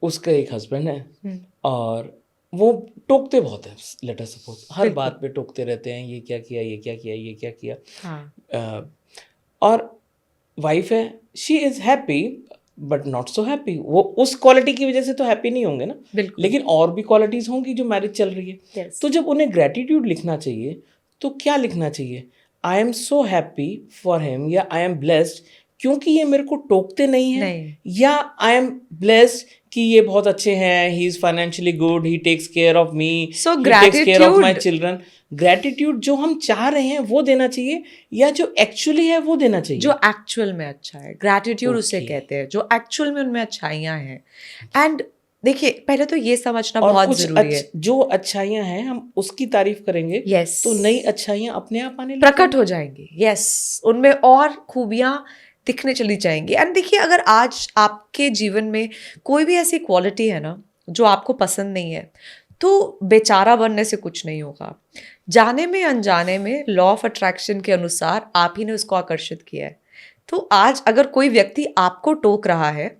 S1: उसका एक हस्बैंड है, और वो टोकते बहुत है, लेट अस सपोज हर बात पे टोकते रहते हैं, ये क्या किया, ये क्या किया, ये क्या किया।
S2: हाँ।
S1: और वाइफ है, she is happy but not so happy. वो उस क्वालिटी की वजह से तो हैप्पी नहीं होंगे ना, लेकिन और भी क्वालिटीज होंगी जो मैरिज चल रही है।
S2: yes.
S1: तो जब उन्हें ग्रेटिट्यूड लिखना चाहिए तो क्या लिखना चाहिए? I am so happy for him, या आई एम ब्लेस्ड क्योंकि ये मेरे को टोकते नहीं है, या आई एम ब्लेस्ड कि ये बहुत अच्छे हैं, he is financially good, he takes care of me, he takes care of my children. Gratitude जो हम चाह रहे हैं वो देना चाहिए, या जो एक्चुअली है वो देना चाहिए?
S2: जो एक्चुअल में अच्छा है, ग्रैटिट्यूड उसे कहते हैं, जो एक्चुअल में उनमें अच्छाइयाँ हैं। एंड देखिए, पहले तो ये समझना बहुत जरूरी है,
S1: जो अच्छाइयाँ हैं हम उसकी तारीफ करेंगे,
S2: yes,
S1: तो नई अच्छाइयाँ अपने आप आने
S2: प्रकट हो जाएंगी। यस, उनमें और खूबियाँ दिखने चली जाएंगी। एंड देखिए, अगर आज आपके जीवन में कोई भी ऐसी क्वालिटी है ना जो आपको पसंद नहीं है, तो बेचारा बनने से कुछ नहीं होगा। जाने में अनजाने में लॉ ऑफ अट्रैक्शन के अनुसार आप ही ने उसको आकर्षित किया है। तो आज अगर कोई व्यक्ति आपको टोक रहा है,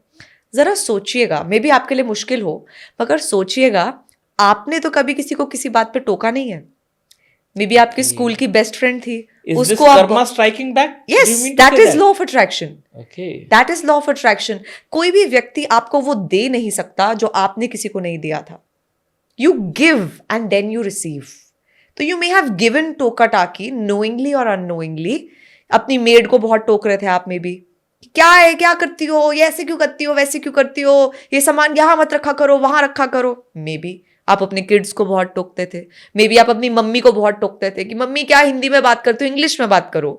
S2: जरा सोचिएगा, मे बी आपके लिए मुश्किल हो, मगर सोचिएगा, आपने तो कभी किसी को किसी बात पे टोका नहीं है। मे बी आपकी स्कूल की बेस्ट फ्रेंड थी,
S1: उसको Karma striking back?
S2: Yes, that is law of attraction. That is law of attraction. कोई भी व्यक्ति आपको वो दे नहीं सकता जो आपने किसी को नहीं दिया था। You give and then you receive. तो यू मे हैव गिवन टोका टाकी नोइंगली और अननोइंगली। अपनी मेड को बहुत टोक रहे थे आप, में भी क्या है, क्या करती हो, ये ऐसे क्यों करती हो, वैसे क्यों करती हो, ये सामान यहाँ मत रखा करो, वहां रखा करो। मे बी आप अपने किड्स को बहुत टोकते थे, मे बी आप अपनी मम्मी को बहुत टोकते थे कि मम्मी क्या हिंदी में बात करते हो, इंग्लिश में बात करो।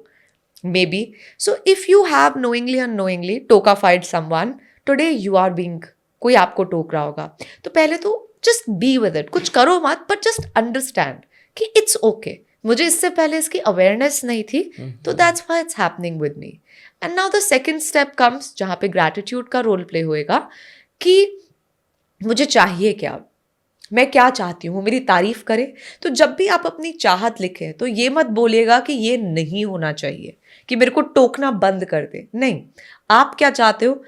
S2: Maybe so if you have knowingly unknowingly टोकाफाइड someone, today you are being, कोई आपको टोक रहा होगा, तो पहले तो जस्ट बी विद इट, कुछ करो मत, बट जस्ट अंडरस्टैंड कि इट्स ओके। मुझे इससे पहले इसकी अवेयरनेस नहीं थी, तो that's why it's happening with me. And now the second step comes, जहाँ पे ग्रैटिट्यूड का रोल प्ले होएगा कि मुझे चाहिए क्या, मैं क्या चाहती हूँ, मेरी तारीफ करे। तो जब भी आप अपनी चाहत लिखें तो ये मत बोलिएगा कि ये नहीं होना चाहिए, कि मेरे को टोकना बंद कर दे। नहीं, आप क्या चाहते हो।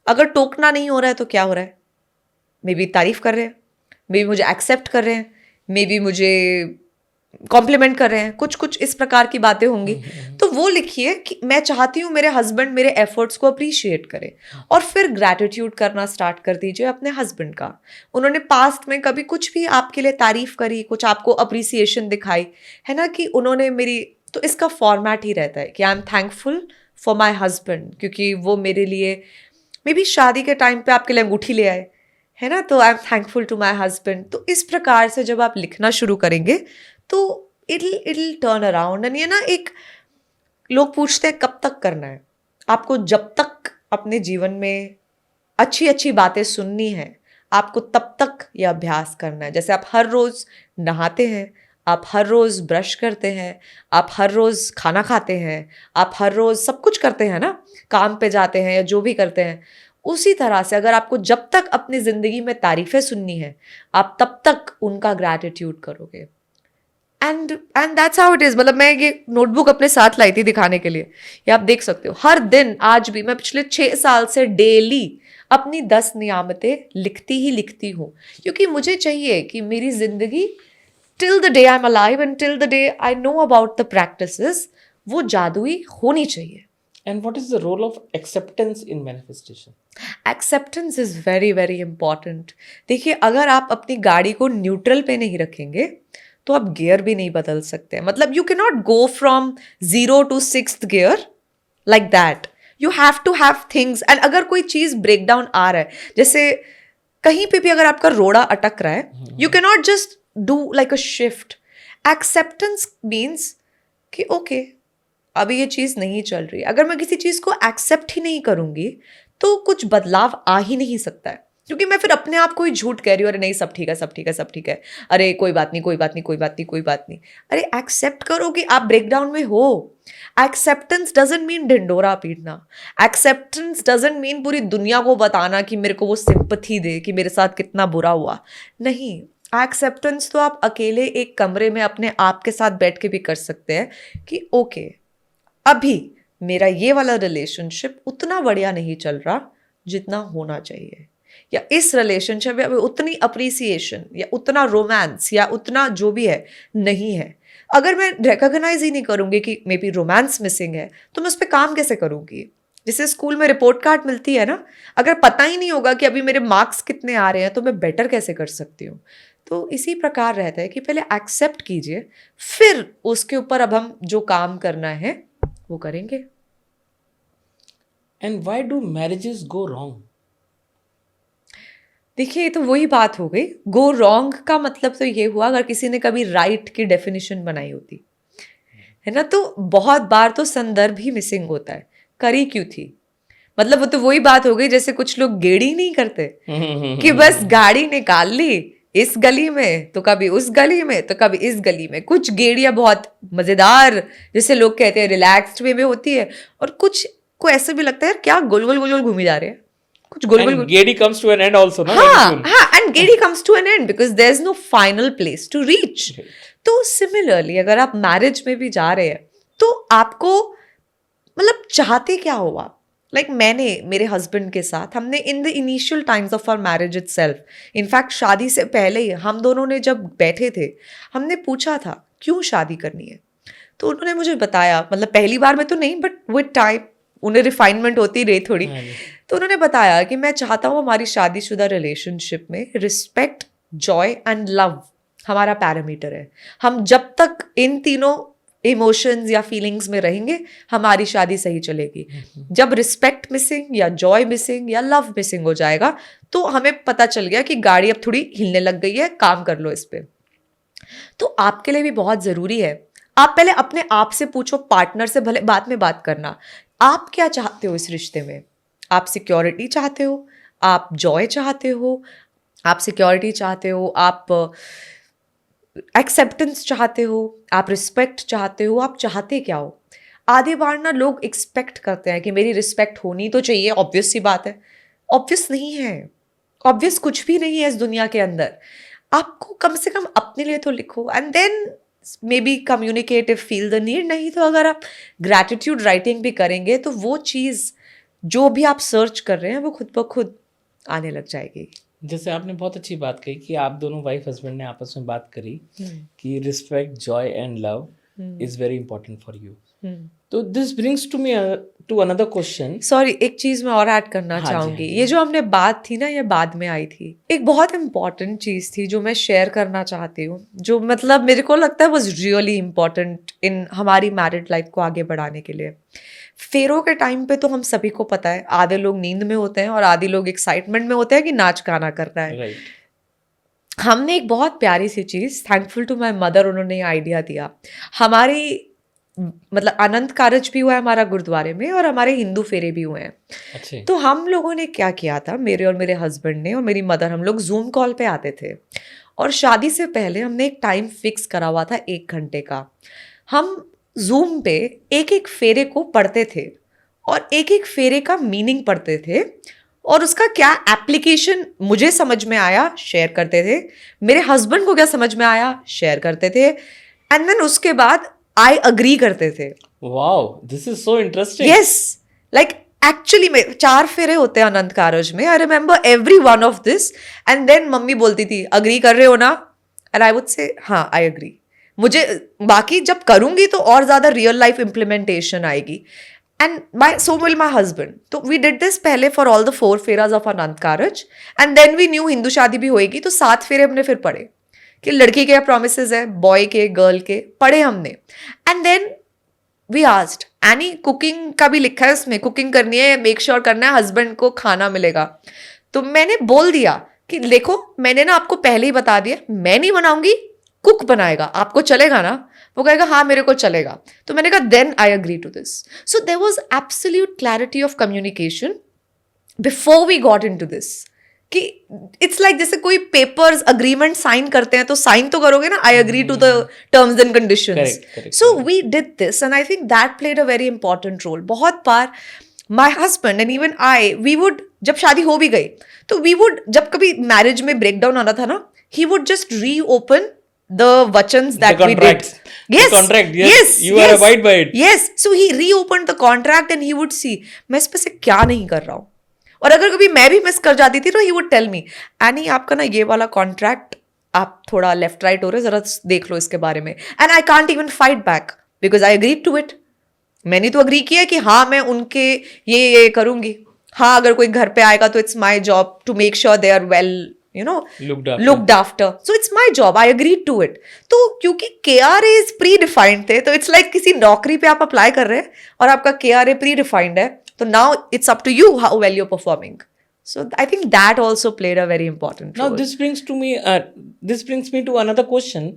S2: अगर टोकना नहीं हो रहा है तो क्या हो रहा है, मे बी तारीफ कर रहे हैं, मे बी मुझे एक्सेप्ट कर रहे हैं, मे बी मुझे कॉम्प्लीमेंट कर रहे हैं, कुछ कुछ इस प्रकार की बातें होंगी। तो वो लिखिए कि मैं चाहती हूँ मेरे हस्बैंड मेरे एफर्ट्स को अप्रिशिएट करें, और फिर ग्रैटिट्यूड करना स्टार्ट कर दीजिए अपने हस्बैंड का। उन्होंने पास्ट में कभी कुछ भी आपके लिए तारीफ करी, कुछ आपको अप्रिसिएशन दिखाई है ना, कि उन्होंने मेरी, तो इसका फॉर्मेट ही रहता है कि आई am thankful for my husband, क्योंकि वो मेरे लिए मे बी शादी के टाइम पे आपके लिए अंगूठी ले आए, है ना, तो I am thankful to my husband. तो इस प्रकार से जब आप लिखना शुरू करेंगे तो इटल टर्न अराउंड। एंड ये ना, एक लोग पूछते हैं कब तक करना है आपको, जब तक अपने जीवन में अच्छी अच्छी बातें सुननी है आपको तब तक ये अभ्यास करना है। जैसे आप हर रोज नहाते हैं, आप हर रोज ब्रश करते हैं, आप हर रोज खाना खाते हैं, आप हर रोज सब कुछ करते हैं ना, काम पे जाते हैं या जो भी करते हैं, उसी तरह से अगर आपको जब तक अपनी जिंदगी में तारीफें सुननी है, आप तब तक उनका ग्रैटिट्यूड करोगे। And that's how it is. मतलब मैं ये नोटबुक अपने साथ लाई थी दिखाने के लिए, ये आप देख सकते हो। हर दिन आज भी मैं पिछले 6 साल से डेली अपनी 10 नियामतें लिखती ही लिखती हूँ, क्योंकि मुझे चाहिए कि मेरी जिंदगी till the day I am alive and till the day I know about the practices वो जादुई होनी चाहिए।
S1: And what is the role of acceptance in manifestation?
S2: Acceptance is very very important. देखिए, अगर आप अपनी गाड़ी को न्यूट्रल पे नहीं रखेंगे तो आप गियर भी नहीं बदल सकते। मतलब you can not go from 0 to 6th gear like that. You have to have things. And अगर कोई चीज ब्रेक डाउन आ रहा है, जैसे कहीं पे भी अगर आपका रोड़ा अटक रहा है, you can not just do like a shift. Acceptance means कि ओके अभी ये चीज नहीं चल रही। अगर मैं किसी चीज को एक्सेप्ट ही नहीं करूंगी तो कुछ बदलाव आ ही नहीं सकता है, क्योंकि मैं फिर अपने आप को ही झूठ कह रही हूँ, अरे नहीं सब ठीक है, सब ठीक है, सब ठीक है, अरे कोई बात नहीं, कोई बात नहीं, कोई बात नहीं, कोई बात नहीं। अरे एक्सेप्ट करो कि आप ब्रेकडाउन में हो। एक्सेप्टेंस डजंट मीन ढिंडोरा पीटना। एक्सेप्टेंस डजंट मीन पूरी दुनिया को बताना कि मेरे को वो सिंपैथी दे कि मेरे साथ कितना बुरा हुआ। नहीं, एक्सेप्टेंस तो आप अकेले एक कमरे में अपने आप के साथ बैठ के भी कर सकते हैं कि ओके अभी मेरा ये वाला रिलेशनशिप उतना बढ़िया नहीं चल रहा जितना होना चाहिए, या इस रिलेशनशिप में उतनी अप्रिसिएशन या उतना रोमांस या उतना जो भी है नहीं है। अगर मैं रिकॉग्नाइज ही नहीं करूंगी कि मे बी रोमांस मिसिंग है तो मैं उस पर काम कैसे करूंगी। जैसे स्कूल में रिपोर्ट कार्ड मिलती है ना, अगर पता ही नहीं होगा कि अभी मेरे मार्क्स कितने आ रहे हैं तो मैं बेटर कैसे कर सकती हूँ। तो इसी प्रकार रहता है कि पहले एक्सेप्ट कीजिए, फिर उसके ऊपर अब हम जो काम करना है वो करेंगे।
S1: And why do marriages go wrong?
S2: देखिए, ये तो वही बात हो गई। गो रॉन्ग का मतलब तो ये हुआ अगर किसी ने कभी राइट की डेफिनेशन बनाई होती है ना, तो बहुत बार तो संदर्भ ही मिसिंग होता है, करी क्यों थी। मतलब वो तो वही बात हो गई जैसे कुछ लोग गेड़ी नहीं करते कि बस गाड़ी निकाल ली इस गली में तो कभी उस गली में तो कभी इस गली में। कुछ गेड़ियां बहुत मजेदार, जैसे लोग कहते हैं रिलैक्स्ड वे में होती है, और कुछ को ऐसे भी लगता है यार क्या गोल गोल गोल गोल घूमी जा रहे हैं, कुछ गोल गोल।
S1: And Gedi comes to an end also, no?
S2: हाँ, and Gedi comes to an end because there's no final place to reach. तो सिमिलरली अगर आप मैरिज में भी जा रहे हैं तो आपको मतलब चाहते क्या हो आप। लाइक मैंने मेरे हस्बैंड के साथ हमने in the initial times of our marriage itself, in fact शादी से पहले ही हम दोनों ने जब बैठे थे हमने पूछा था क्यों शादी करनी है। तो उन्होंने मुझे बताया, मतलब पहली बार में तो नहीं बट विद टाइम उन्हें रिफाइनमेंट होती रही थोड़ी। तो उन्होंने बताया कि मैं चाहता हूँ हमारी शादीशुदा रिलेशनशिप में रिस्पेक्ट, जॉय एंड लव हमारा पैरामीटर है। हम जब तक इन तीनों इमोशंस या फीलिंग्स में रहेंगे हमारी शादी सही चलेगी। जब रिस्पेक्ट मिसिंग या जॉय मिसिंग या लव मिसिंग हो जाएगा तो हमें पता चल गया कि गाड़ी अब थोड़ी हिलने लग गई है, काम कर लो इस पे। तो आपके लिए भी बहुत जरूरी है, आप पहले अपने आप से पूछो, पार्टनर से भले बाद में बात करना, आप क्या चाहते हो इस रिश्ते में। आप सिक्योरिटी चाहते हो, आप जॉय चाहते हो, आप सिक्योरिटी चाहते हो, आप एक्सेप्टेंस चाहते हो, आप रिस्पेक्ट चाहते हो, आप चाहते क्या हो। आधे बार ना लोग एक्सपेक्ट करते हैं कि मेरी रिस्पेक्ट होनी तो चाहिए, ऑब्वियस सी बात है। ऑब्वियस नहीं है, ऑब्वियस कुछ भी नहीं है इस दुनिया के अंदर। आपको कम से कम अपने लिए तो लिखो and then may be communicate if feel the need. नहीं तो अगर आप ग्रैटिट्यूड राइटिंग भी करेंगे तो वो चीज़ जो भी आप सर्च कर रहे हैं वो खुद ब खुद आने लग जाएगी।
S1: जैसे आपने बहुत अच्छी बात कही कि आप दोनों वाइफ हस्बैंड ने आपस में बात करी कि respect, joy and love is very important for you. तो this brings to me to another question.
S2: Sorry, एक चीज मैं और ऐड करना चाहूंगी। ये जो हमने बात थी ना, ये बाद में आई थी। एक बहुत इंपॉर्टेंट चीज थी जो मैं शेयर करना चाहती हूँ, जो मतलब मेरे को लगता है वाज रियली इंपॉर्टेंट इन हमारी मैरिड लाइफ को आगे बढ़ाने के लिए। फेरों के टाइम पे तो हम सभी को पता है आधे लोग नींद में होते हैं और आधे लोग एक्साइटमेंट में होते हैं कि नाच गाना करना है।
S1: Right.
S2: हमने एक बहुत प्यारी सी चीज, थैंकफुल टू माय मदर, उन्होंने आइडिया दिया। हमारी मतलब अनंत कारज भी हुआ है हमारा गुरुद्वारे में और हमारे हिंदू फेरे भी हुए हैं।
S1: अच्छे।
S2: तो हम लोगों ने क्या किया था, मेरे और मेरे हस्बैंड ने और मेरी मदर, हम लोग जूम कॉल पे आते थे और शादी से पहले हमने एक टाइम फिक्स करा हुआ था 1 घंटे का। हम जूम पे एक एक फेरे को पढ़ते थे और एक एक फेरे का मीनिंग पढ़ते थे और उसका क्या एप्लीकेशन मुझे समझ में आया शेयर करते थे, मेरे हस्बैंड को क्या समझ में आया शेयर करते थे। एंड देन उसके बाद आई अग्री करते थे.
S1: Wow, this is so interesting.
S2: Yes, like actually में 4 फेरे होते हैं अनंत कारज में. I remember every one of this. And then mummy बोलती थी अग्री कर रहे हो ना, एंड आई वुड से हाँ आई अग्री. मुझे बाकी जब करूंगी तो और ज्यादा रियल लाइफ इम्प्लीमेंटेशन आएगी. And so will my husband. तो we did this पहले for all the 4 फेराज of Anand Karaj. And then we knew Hindu शादी भी होएगी तो 7 फेरे हमने फिर पढ़े कि लड़की के प्रोमिसेस है, बॉय के, गर्ल के पढ़े हमने. And then we asked any, cooking का भी लिखा है उसमें, कुकिंग करनी है, मेक श्योर करना है हस्बैंड को खाना मिलेगा. तो मैंने बोल दिया कि देखो मैंने ना आपको पहले ही बता दिया, मैं नहीं बनाऊंगी, कुक बनाएगा, आपको चलेगा ना? वो कहेगा हाँ मेरे को चलेगा. तो मैंने कहा then I agree to this. So there was absolute clarity of communication before we got into this. कि इट्स लाइक जैसे कोई पेपर्स अग्रीमेंट साइन करते हैं तो साइन तो करोगे ना, I agree to the terms and conditions. So we did this and I think that played a very important role. बहुत बार my husband and even I, we would, जब शादी हो भी गई तो वी वुड, जब कभी मैरिज में ब्रेक डाउन आना था ना, ही वुड जस्ट री open the vachans that we did. Yes,
S1: the contract,
S2: yes,
S1: you are abide by it.
S2: Yes, so he reopened the contract and he would see मैं इस पे से क्या नहीं कर रहा हूँ. और अगर कभी मैं भी मिस कर जाती थी तो he would tell me, any आपका ना ये वाला कॉन्ट्रैक्ट आप थोड़ा लेफ्ट राइट हो रहे, जरा देख लो इसके बारे में. And I can't even fight back because I agreed to it. मैंने तो अग्री किया कि हाँ मैं उनके ये करूंगी. हाँ अगर कोई घर पे आएगा तो it's my job to make sure they are well looked after. So it's my job. I agreed to it. तो क्योंकि KRA is pre-defined थे, तो it's like किसी नौकरी पे आप अप्लाई कर रहे हैं और आपका KRA pre-defined है, तो now it's up to you how well you're performing. So I think that also played a very important role.
S1: Now this brings me to another question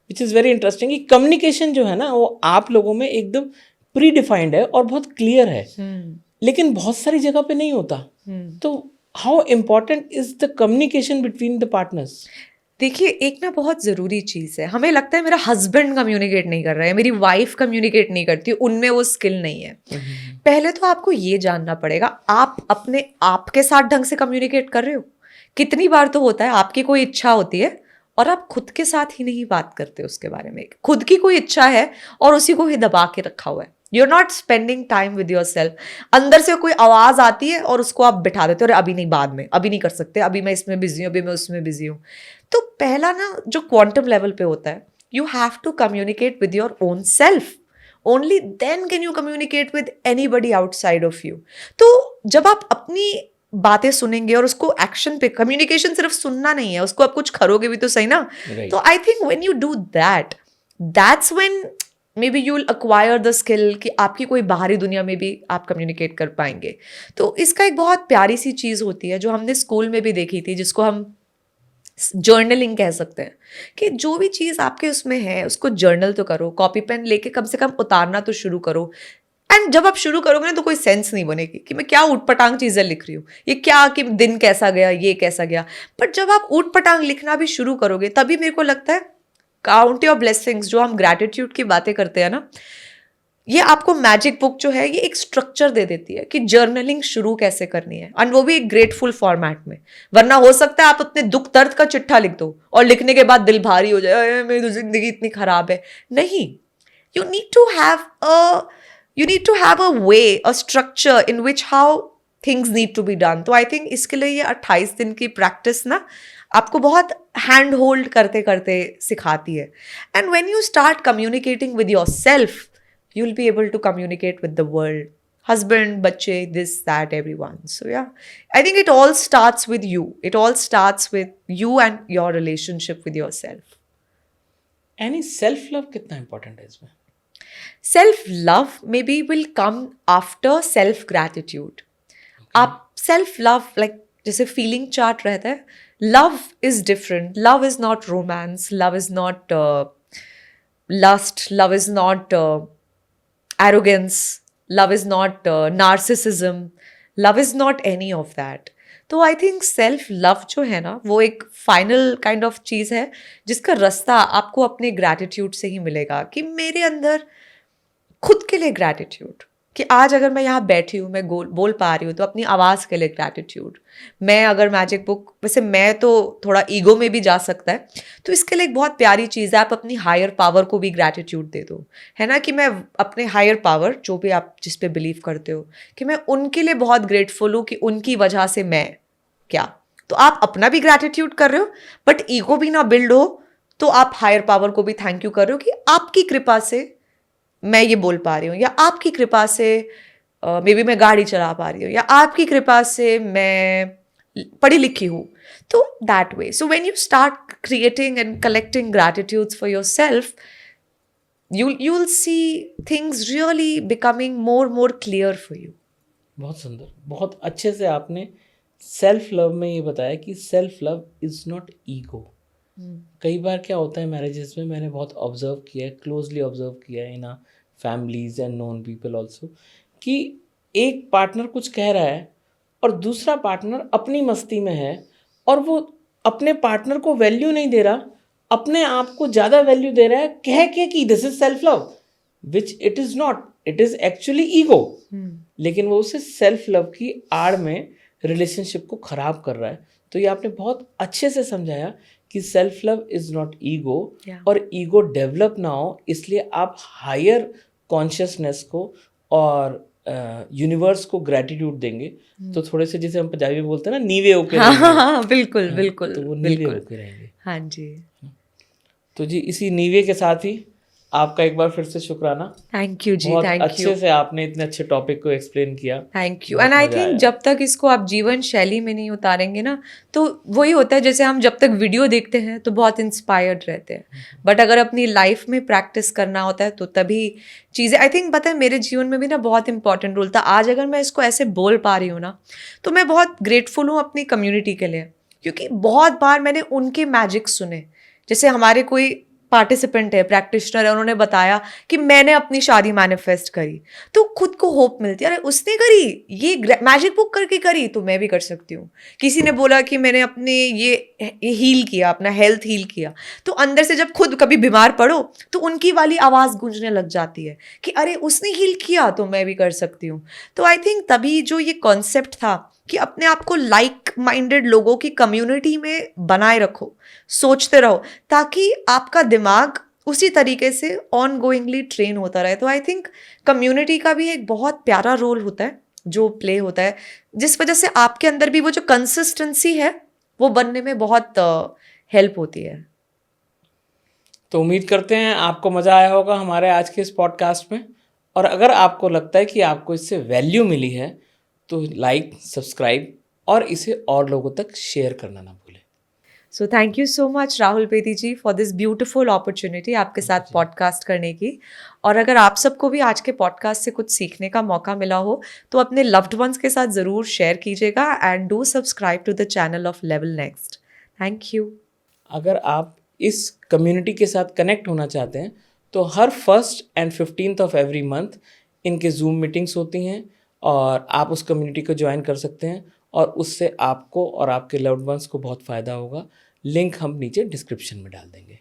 S1: which is very interesting. कि communication जो है ना वो आप लोगों में एकदम pre-defined है और बहुत clear है, लेकिन बहुत सारी जगह पे नहीं होता. तो how important is the communication between the partners?
S2: देखिए एक ना बहुत ज़रूरी चीज़ है. हमें लगता है मेरा हस्बैंड कम्युनिकेट नहीं कर रहा है, मेरी वाइफ कम्युनिकेट नहीं करती, उनमें वो स्किल नहीं है. पहले तो आपको ये जानना पड़ेगा आप अपने आप के साथ ढंग से कम्युनिकेट कर रहे हो. कितनी बार तो होता है आपकी कोई इच्छा होती है और आप खुद के साथ ही नहीं बात करते उसके बारे में. खुद की कोई इच्छा है और उसी को ही दबा के रखा हुआ है. You're not spending time with yourself. अंदर से कोई आवाज आती है और उसको आप बिठा देते हो, अरे अभी नहीं, बाद में, अभी नहीं कर सकते, अभी मैं इसमें बिजी हूँ, अभी मैं उसमें बिजी हूँ. तो पहला ना जो क्वांटम लेवल पे होता है, you have to communicate with your own self. Only then can you communicate with anybody outside of you. तो जब आप अपनी बातें सुनेंगे और उसको एक्शन पे, कम्युनिकेशन सिर्फ सुनना नहीं है, उसको आप कुछ करोगे भी तो सही ना. तो I think when you do that, that's when maybe you will acquire the skill कि आपकी कोई बाहरी दुनिया में भी आप कम्युनिकेट कर पाएंगे. तो इसका एक बहुत प्यारी सी चीज़ होती है जो हमने स्कूल में भी देखी थी, जिसको हम जर्नलिंग कह सकते हैं. कि जो भी चीज़ आपके उसमें है उसको जर्नल तो करो, कॉपी पेन लेके कम से कम उतारना तो शुरू करो. एंड जब आप शुरू करोगे ना तो कोई सेंस नहीं बनेगी कि मैं क्या ऊटपटांग चीज़ें लिख रही हूँ, ये क्या कि दिन कैसा गया, ये कैसा गया. बट जब आप ऊटपटांग लिखना भी शुरू करोगे तभी मेरे को लगता है काउंट योर ब्लेसिंग्स, जो हम ग्रैटिट्यूड की बातें करते हैं ना, ये आपको मैजिक बुक जो है ये एक स्ट्रक्चर दे देती है कि जर्नलिंग शुरू कैसे करनी है, एंड वो भी एक ग्रेटफुल फॉर्मेट में. वरना हो सकता है आप अपने दुख दर्द का चिट्ठा लिख दो और लिखने के बाद दिल भारी हो जाए, मेरी तो जिंदगी इतनी खराब है. नहीं, you need to have a way, a structure in which how things need to be done. तो आई थिंक इसके लिए ये 28 दिन की प्रैक्टिस ना आपको बहुत हैंड होल्ड करते करते सिखाती है. And when you start communicating with yourself, you will be able to communicate with the world, husband, बच्चे, this that everyone. So yeah, I think it all starts with you. It all starts with you and your relationship with yourself.
S1: Any self love कितना इंपॉर्टेंट है इसमें?
S2: Self love may be will come after self gratitude. आप सेल्फ लव, लाइक जैसे फीलिंग चार्ट रहता है, love is different. Love is not romance. Love is not lust. Love is not arrogance. Love is not narcissism. Love is not any of that. तो आई थिंक सेल्फ लव जो है ना वो एक फाइनल काइंड ऑफ चीज़ है जिसका रास्ता आपको अपने ग्रैटिट्यूड से ही मिलेगा. कि मेरे अंदर खुद के लिए ग्रैटिट्यूड कि आज अगर मैं यहाँ बैठी हूँ, मैं बोल पा रही हूँ, तो अपनी आवाज़ के लिए ग्रैटिट्यूड। मैं अगर मैजिक बुक, वैसे मैं तो थोड़ा ईगो में भी जा सकता है, तो इसके लिए एक बहुत प्यारी चीज़ है, आप अपनी हायर पावर को भी ग्रैटिट्यूड दे दो, है ना, कि मैं अपने हायर पावर, जो भी आप जिस पे बिलीव करते हो, कि मैं उनके लिए बहुत ग्रेटफुल हूँ कि उनकी वजह से मैं क्या। तो आप अपना भी ग्रैटिट्यूड कर रहे हो, बट ईगो भी ना बिल्ड हो, तो आप हायर पावर को भी थैंक यू कर रहे हो कि आपकी कृपा से मैं ये बोल पा रही हूँ, या आपकी कृपा से मे बी मैं गाड़ी चला पा रही हूँ, या आपकी कृपा से मैं पढ़ी लिखी हूँ। तो that way, so when you start creating and collecting gratitudes for yourself, you will see things really becoming more clear for you.
S1: बहुत सुंदर, बहुत अच्छे से आपने सेल्फ लव में ये बताया कि self love is not ego. कई बार क्या होता है मैरिजेस में, मैंने बहुत ऑब्जर्व किया है, क्लोजली ऑब्जर्व किया है in a families and known people also, कि एक पार्टनर कुछ कह रहा है और दूसरा पार्टनर अपनी मस्ती में है, और वो अपने पार्टनर को वैल्यू नहीं दे रहा, अपने आप को ज़्यादा वैल्यू दे रहा है, कह के कि this is self love, which it is not, it is actually ego. लेकिन वो उसे सेल्फ लव की आड़ में रिलेशनशिप को ख़राब कर रहा है। तो ये आपने बहुत अच्छे से समझाया कि self love is not ego, और ईगो डेवलप ना हो इसलिए आप हायर कॉन्शियसनेस को और यूनिवर्स को ग्रैटिट्यूड देंगे। तो थोड़े से, जैसे हम पंजाबी में बोलते हैं ना, नीवे होके रहेंगे।
S2: हाँ, बिल्कुल बिल्कुल,
S1: तो वो नीवे होके रहेंगे।
S2: हाँ जी।
S1: तो जी इसी नीवे के साथ ही आपका एक बार फिर से शुक्राना।
S2: थैंक यू जी,
S1: बहुत
S2: थैंक यू।
S1: अच्छे से आपने इतने अच्छे टॉपिक को एक्सप्लेन किया।
S2: Thank you. And I think जब तक इसको आप जीवन शैली में नहीं उतारेंगे ना, तो वही होता है, जैसे हम जब तक वीडियो देखते हैं तो बहुत इंस्पायर्ड रहते हैं, बट अगर अपनी लाइफ में प्रैक्टिस करना होता है तो तभी चीज़ें, आई थिंक पता है मेरे जीवन में भी ना बहुत इंपॉर्टेंट रोल था। आज अगर मैं इसको ऐसे बोल पा रही हूँ ना, तो मैं बहुत ग्रेटफुल हूँ अपनी कम्युनिटी के लिए, क्योंकि बहुत बार मैंने उनके मैजिक सुने। जैसे हमारे कोई पार्टिसिपेंट है, प्रैक्टिशनर है, उन्होंने बताया कि मैंने अपनी शादी मैनिफेस्ट करी, तो खुद को होप मिलती है, अरे उसने करी, ये मैजिक बुक करके करी, तो मैं भी कर सकती हूँ। किसी ने बोला कि मैंने अपने ये हील किया, अपना हेल्थ हील किया, तो अंदर से जब खुद कभी बीमार पड़ो तो उनकी वाली आवाज़ गूंजने लग जाती है कि अरे उसने हील किया तो मैं भी कर सकती हूँ। तो आई थिंक तभी जो ये कॉन्सेप्ट था कि अपने आप को लाइक माइंडेड लोगों की कम्युनिटी में बनाए रखो, सोचते रहो, ताकि आपका दिमाग उसी तरीके से ऑन गोइंगली ट्रेन होता रहे। तो आई थिंक कम्युनिटी का भी एक बहुत प्यारा रोल होता है जो प्ले होता है, जिस वजह से आपके अंदर भी वो जो कंसिस्टेंसी है वो बनने में बहुत हेल्प होती है।
S1: तो उम्मीद करते हैं आपको मज़ा आया होगा हमारे आज के इस पॉडकास्ट में, और अगर आपको लगता है कि आपको इससे वैल्यू मिली है तो लाइक, सब्सक्राइब और इसे और लोगों तक शेयर करना ना भूलें।
S2: So thank you so much Rahul Bedi ji for this beautiful opportunity आपके साथ पॉडकास्ट करने की। और अगर आप सबको भी आज के पॉडकास्ट से कुछ सीखने का मौका मिला हो तो अपने लव्ड वंस के साथ ज़रूर शेयर कीजिएगा, and do subscribe to the channel of level next. Thank you.
S1: अगर आप इस कम्युनिटी के साथ कनेक्ट होना चाहते हैं तो हर 1st and 15th of every month इनके जूम मीटिंग्स होती हैं, और आप उस कम्युनिटी को ज्वाइन कर सकते हैं, और उससे आपको और आपके लव्ड वंस को बहुत फ़ायदा होगा। लिंक हम नीचे डिस्क्रिप्शन में डाल देंगे।